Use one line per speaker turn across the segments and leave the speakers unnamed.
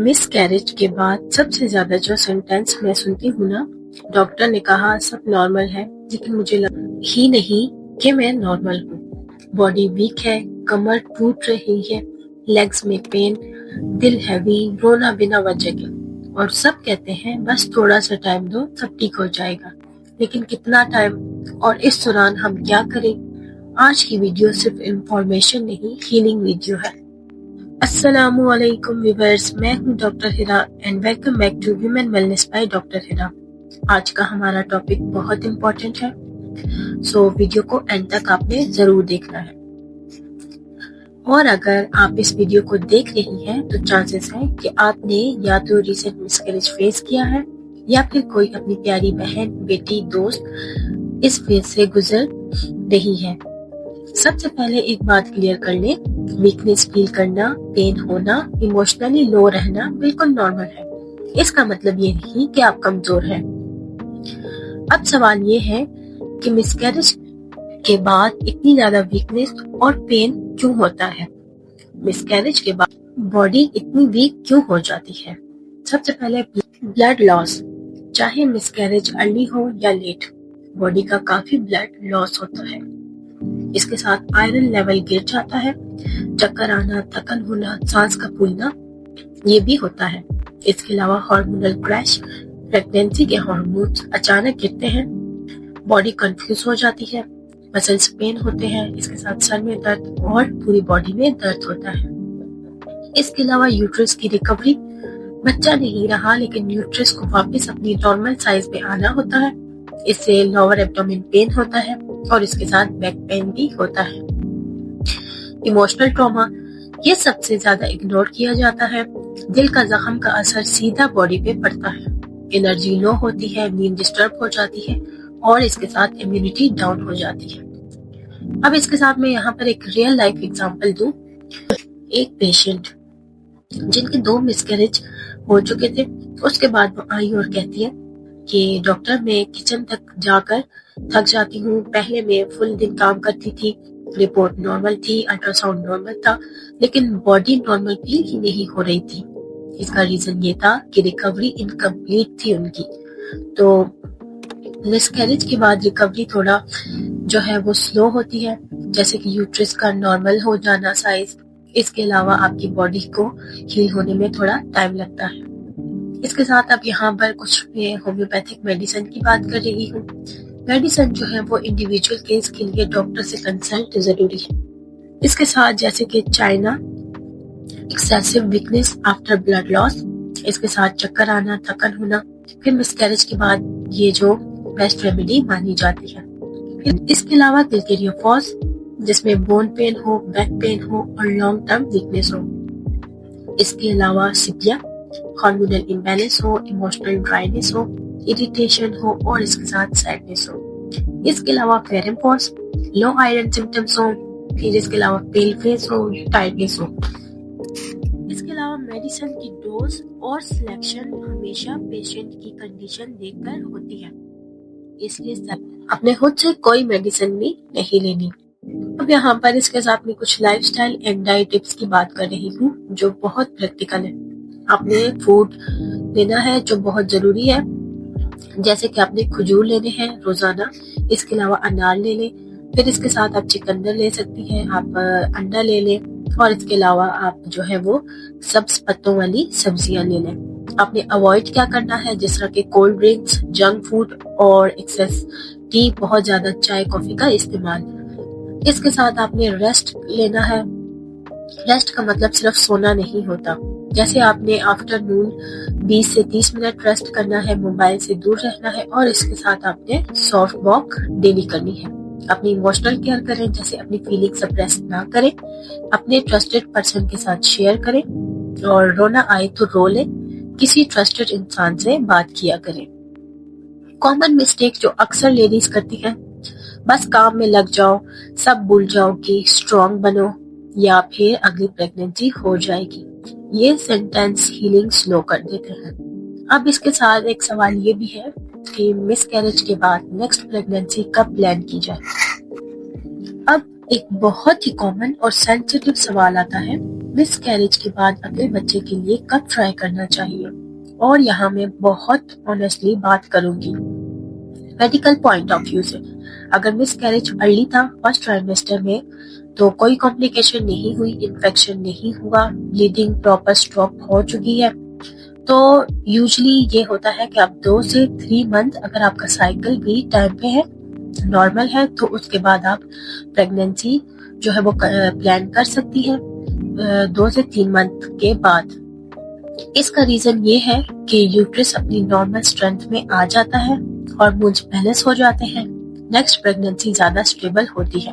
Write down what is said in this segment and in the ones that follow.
Miss carriage के बाद सबसे ज्यादा जो सेंटेंस मैं सुनती हूँ ना, डॉक्टर ने कहा सब नॉर्मल है, लेकिन मुझे लगा ही नहीं कि मैं नॉर्मल हूँ। बॉडी वीक है, कमर टूट रही है, लेग्स में पेन, दिल हैवी, रोना बिना वजह के, और सब कहते हैं बस थोड़ा सा टाइम दो, सब ठीक हो जाएगा। लेकिन कितना टाइम, और इस दौरान हम क्या करें? आज की वीडियो सिर्फ इंफॉर्मेशन नहीं, हीलिंग वीडियो है। अस्सलामुअलैकुम व्यूअर्स, मैं हूं doctor Hira and welcome back to women wellness by doctor Hira. आज का हमारा टॉपिक बहुत इम्पोर्टेंट है, सो वीडियो को एंड तक आपने जरूर देखना है। और अगर आप इस वीडियो को देख रही हैं तो चांसेस है कि आपने या तो रिसेंट मिसकैरेज फेस किया है या फिर कोई अपनी प्यारी बहन, बेटी, दोस्त इस फेज से गुजर रही है। सबसे पहले एक बात क्लियर कर ले, वीकनेस फील करना, पेन होना, इमोशनली लो रहना बिल्कुल नॉर्मल है। इसका मतलब ये नहीं कि आप कमजोर हैं। अब सवाल ये है कि मिसकैरेज के बाद इतनी ज्यादा वीकनेस और पेन क्यों होता है? मिसकैरेज के बाद बॉडी इतनी वीक क्यों हो जाती है? सबसे पहले ब्लड लॉस। चाहे मिसकैरेज अर्ली हो या लेट, बॉडी का काफी ब्लड लॉस होता है। इसके साथ आयरन लेवल गिर जाता है, चक्कर आना, थकन होना, सांस का फूलना ये भी होता है। इसके अलावा हार्मोनल क्रैश, प्रेगनेंसी के हार्मोन्स अचानक गिरते हैं, बॉडी कंफ्यूज हो जाती है, मसल्स पेन होते हैं, इसके साथ सर में दर्द और पूरी बॉडी में दर्द होता है। इसके अलावा यूट्रस की रिकवरी, बच्चा नहीं रहा लेकिन यूट्रस को वापस अपनी नॉर्मल साइज में आना होता है। इससे लोअर एब्डोमेन पेन होता है और इसके साथ बैक पेन भी होता है। इमोशनल ट्रॉमा, ये सबसे ज्यादा इग्नोर किया जाता है। दिल का जख्म का असर सीधा बॉडी पे पड़ता है, एनर्जी लो होती है, नींद डिस्टर्ब हो जाती है और इसके साथ इम्यूनिटी डाउन हो जाती है। अब इसके साथ मैं यहाँ पर एक रियल लाइफ एग्जांपल दूं। एक पेशेंट जिनके 2 मिसकैरेज हो चुके थे, उसके बाद वो आई और कहती है कि डॉक्टर, मैं किचन तक जाकर थक जाती हूँ। पहले मैं फुल दिन काम करती थी, रिपोर्ट नॉर्मल थी, अल्ट्रासाउंड नॉर्मल था, लेकिन बॉडी नॉर्मल फील ही नहीं हो रही थी। इसका रीजन ये था कि रिकवरी इनकम्प्लीट थी उनकी। तो मिसकैरेज के बाद रिकवरी थोड़ा जो है वो स्लो होती है, जैसे कि यूट्रस का नॉर्मल हो जाना साइज। इसके अलावा आपकी बॉडी को हील होने में थोड़ा टाइम लगता है। इसके साथ अब यहाँ पर कुछ मैं होम्योपैथिक मेडिसिन की बात कर रही हूँ। मेडिसिन जो है वो इंडिविजुअल केस के लिए डॉक्टर से कंसल्ट जरूरी है। इसके साथ जैसे कि China, excessive weakness after blood loss, इसके साथ चक्कर आना, थकन होना, फिर मिसकैरेज के बाद ये जो बेस्ट रेमेडी मानी जाती है। फिर इसके अलावा कैल्केरियोफॉस, जिसमें बोन पेन हो, बैक पेन हो और लॉन्ग टर्म वीकनेस हो। इसके अलावा सिपिया, हार्मोनल इम्बैलेंस हो, इमोशनल ड्राइनेस हो, इरिटेशन हो और इसके साथ सैडनेस हो। इसके अलावा फेरेम्पॉस, लो आयरन सिम्टम्स हो, फिर इसके अलावा पेल फेस हो, टायर्डनेस हो। इसके अलावा मेडिसिन की डोज और सिलेक्शन हमेशा पेशेंट की कंडीशन देखकर होती है, इसलिए सब अपने खुद से कोई मेडिसिन भी नहीं लेनी। अब यहाँ पर इसके साथ में कुछ लाइफस्टाइल एंड डाइट टिप्स की बात कर रही हूँ जो बहुत प्रैक्टिकल है। आपने फूड लेना है जो बहुत जरूरी है, जैसे कि आपने खजूर लेने हैं रोजाना, इसके अलावा अनार ले लें, फिर इसके साथ आप चिकंदर ले सकती हैं, आप अंडा ले लें और इसके अलावा आप जो है वो सब्ज पत्तों वाली सब्जियां ले लें। आपने अवॉइड क्या करना है, जिस तरह के कोल्ड ड्रिंक्स, जंक फूड और एक्सेस टी, बहुत ज्यादा चाय कॉफी का इस्तेमाल। इसके साथ आपने रेस्ट लेना है। रेस्ट का मतलब सिर्फ सोना नहीं होता, जैसे आपने आफ्टरनून 20 से 30 मिनट रेस्ट करना है, मोबाइल से दूर रहना है और इसके साथ आपने सॉफ्ट वॉक डेली करनी है। अपनी इमोशनल केयर करें, जैसे अपनी फीलिंग सप्रेस ना करें, अपने ट्रस्टेड पर्सन के साथ शेयर करें और रोना आए तो रो लें, किसी ट्रस्टेड इंसान से बात किया करें। कॉमन मिस्टेक जो अक्सर लेडीज करती हैं, बस काम में लग जाओ, सब भूल जाओ कि स्ट्रॉन्ग बनो या फिर अगली प्रेगनेंसी हो जाएगी। ये सेंटेंस हीलिंग स्लो कर देते हैं। अब इसके साथ एक सवाल ये भी है कि मिसकैरेज के बाद नेक्स्ट प्रेगनेंसी कब प्लान की जाए। अब ایک بہت ہی کامن اور سینسیٹیو سوال آتا ہے، مس کیریج کے بعد اگلے بچے کے لیے کب ٹرائی کرنا چاہیے؟ اور یہاں میں بہت آنیسٹلی بات کروں گی میڈیکل پوائنٹ آف ویو سے۔ اگر مس کیریج ارلی تھا فرسٹ ٹرائمیسٹر میں تو کوئی کمپلیکیشن نہیں ہوئی، انفیکشن نہیں ہوا، بلیڈنگ پراپر سٹاپ ہو چکی ہے، تو یوزلی یہ ہوتا ہے کہ آپ 2 سے 3 منتھ اگر آپ کا سائیکل بھی ٹائم پہ ہے، نارمل ہے، تو اس کے بعد آپ پریگنینسی جو ہے وہ پلان کر سکتی ہے 2 سے 3 منتھ کے بعد۔ اس کا ریزن یہ ہے کہ یوٹرس اپنی نارمل سٹرینتھ میں آ جاتا ہے، ہارمونز بیلنس ہو جاتے ہیں، نیکسٹ پریگنینسی زیادہ سٹیبل ہوتی ہے۔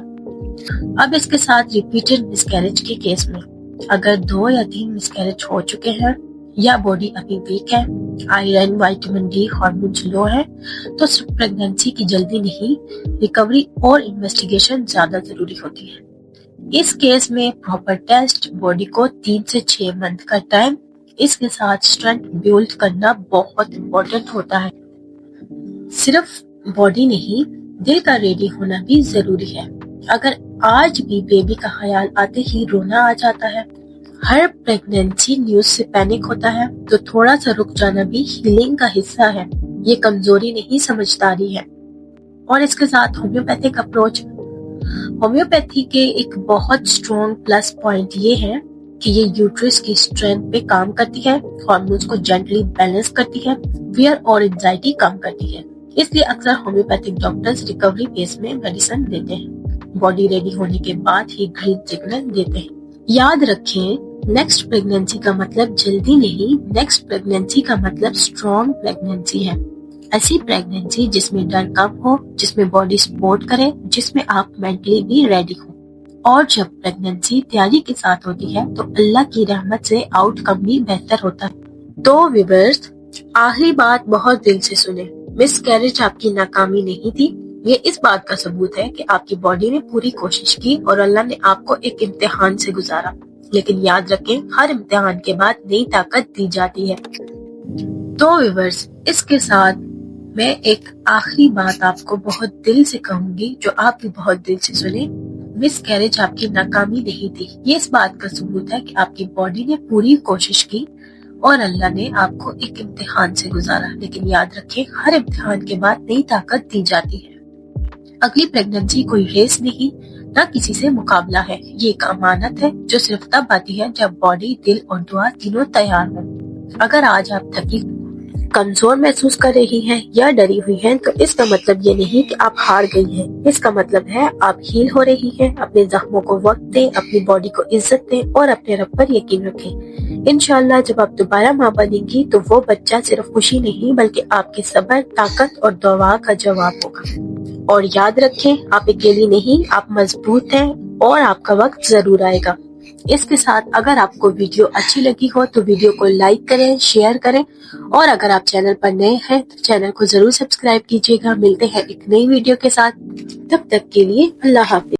اب اس کے ساتھ ریپیٹڈ مس کیریج کے کیس میں اگر 2 یا 3 مس کیریج ہو چکے ہیں یا باڈی ابھی ویک ہے، آئرن، وائٹامن ڈی، ہارمونز لو ہے، تو صرف پریگنینسی کی جلدی نہیں، ریکوری اور انویسٹیگیشن زیادہ ضروری ہوتی ہے۔ اس کیس میں پراپر ٹیسٹ، باڈی کو 3 سے 6 منتھ کا ٹائم، اس کے ساتھ اسٹرینتھ بیلڈ کرنا بہت امپورٹنٹ ہوتا ہے۔ صرف باڈی نہیں، دل کا ریڈی ہونا بھی ضروری ہے۔ اگر آج بھی بیبی کا خیال آتے ہی رونا آ جاتا ہے، ہر پریگنینسی نیوز سے پینک ہوتا ہے، تو تھوڑا سا رک جانا بھی ہیلنگ کا حصہ ہے، یہ کمزوری نہیں سمجھداری ہے۔ اور اس کے ساتھ ہومیوپیتھک اپروچ، ہومیوپیتھی کے ایک بہت اسٹرانگ پلس پوائنٹ یہ ہے کہ یہ یوٹرس کی اسٹرینتھ پہ کام کرتی ہے، ہارمونز کو جنٹلی بیلنس کرتی ہے، فیئر اور انزائٹی کم کرتی ہے۔ اس لیے اکثر ہومیوپیتھک ڈاکٹرز ریکوری فیز میں میڈیسن دیتے ہیں، باڈی ریڈی ہونے کے بعد ہی گرین سگنل دیتے ہیں۔ یاد رکھیں، نیکسٹ پریگنینسی کا مطلب جلدی نہیں، نیکسٹ پریگنینسی کا مطلب اسٹرانگ پریگنینسی ہے، ایسی پریگنینسی جس میں ڈر کم ہو، جس میں باڈی سپورٹ کرے، جس میں آپ مینٹلی بھی ریڈی ہو۔ اور جب پریگنینسی تیاری کے ساتھ ہوتی ہے تو اللہ کی رحمت سے آؤٹ کم بھی بہتر ہوتا ہے۔ تو ویورز، آخری بات بہت دل سے سنیں، مس کیریج آپ کی ناکامی نہیں تھی، یہ اس بات کا ثبوت ہے کہ آپ کی باڈی نے پوری کوشش کی اور اللہ نے آپ کو ایک امتحان سے گزارا۔ لیکن یاد رکھیں، ہر امتحان کے بعد نئی طاقت دی جاتی ہے۔ تو ویورز، اس کے ساتھ میں ایک آخری بات آپ کو بہت دل سے کہوں گی جو آپ بھی بہت دل سے سنیں، مس کیریج آپ کی ناکامی نہیں تھی، یہ اس بات کا ثبوت ہے کہ آپ کی باڈی نے پوری کوشش کی اور اللہ نے آپ کو ایک امتحان سے گزارا۔ لیکن یاد رکھیں، ہر امتحان کے بعد نئی طاقت دی جاتی ہے۔ اگلی پریگنینسی کوئی ریس نہیں، نہ کسی سے مقابلہ ہے، یہ ایک امانت ہے جو صرف تب آتی ہے جب باڈی، دل اور دعا تینوں تیار ہوں۔ اگر آج آپ تھکی، کمزور محسوس کر رہی ہیں یا ڈری ہوئی ہیں تو اس کا مطلب یہ نہیں کہ آپ ہار گئی ہیں، اس کا مطلب ہے آپ ہیل ہو رہی ہیں۔ اپنے زخموں کو وقت دیں، اپنی باڈی کو عزت دیں اور اپنے رب پر یقین رکھیں۔ انشاءاللہ جب آپ دوبارہ ماں بنیں گی تو وہ بچہ صرف خوشی نہیں بلکہ آپ کے صبر، طاقت اور دعا کا جواب ہوگا۔ اور یاد رکھیں، آپ اکیلی نہیں، آپ مضبوط ہیں اور آپ کا وقت ضرور آئے گا۔ اس کے ساتھ اگر آپ کو ویڈیو اچھی لگی ہو تو ویڈیو کو لائک کریں، شیئر کریں، اور اگر آپ چینل پر نئے ہیں تو چینل کو ضرور سبسکرائب کیجیے گا۔ ملتے ہیں ایک نئی ویڈیو کے ساتھ، تب تک کے لیے اللہ حافظ۔